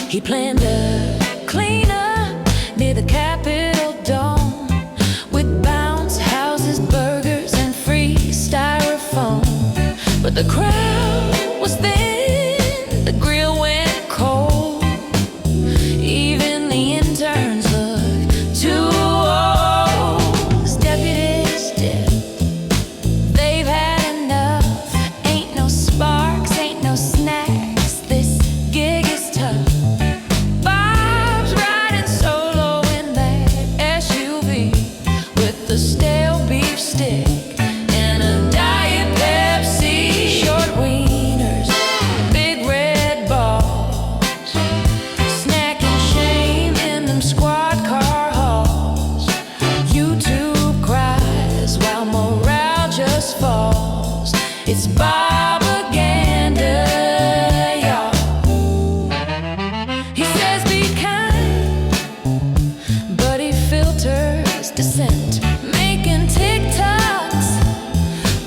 He planned a cleanup near the Capitol Dome with bounce houses, burgers, and free styrofoam. But the crowd was thin, the grill went cold. Even the interns looked too old. As deputies dip, they've had enough. Ain't no sparks, ain't no snacks. This gig is tough. Bob's riding solo in that SUV with the stale beef stick and a Diet Pepsi. Short wieners, big red balls, snacking shame in them squad car halls. YouTube cries while morale just falls. It's propaganda, y'all. He says be kind, but he filters dissent, making TikToks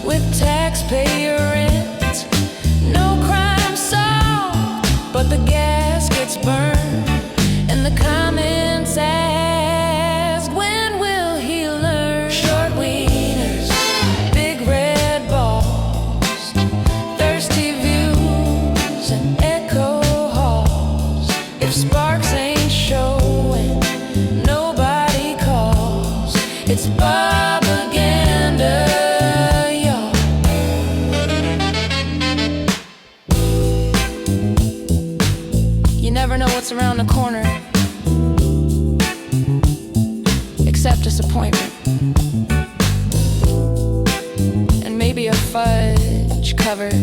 with taxpayer rent. No crime solved, but the gas gets burned, and the comments ask, when will he learn? Short wieners, big red balls, thirsty views and echo halls. If sparks ain't showing, nobody calls. It's propaganda, y'all. You never know what's around the corner, except disappointment. And maybe a fudge covered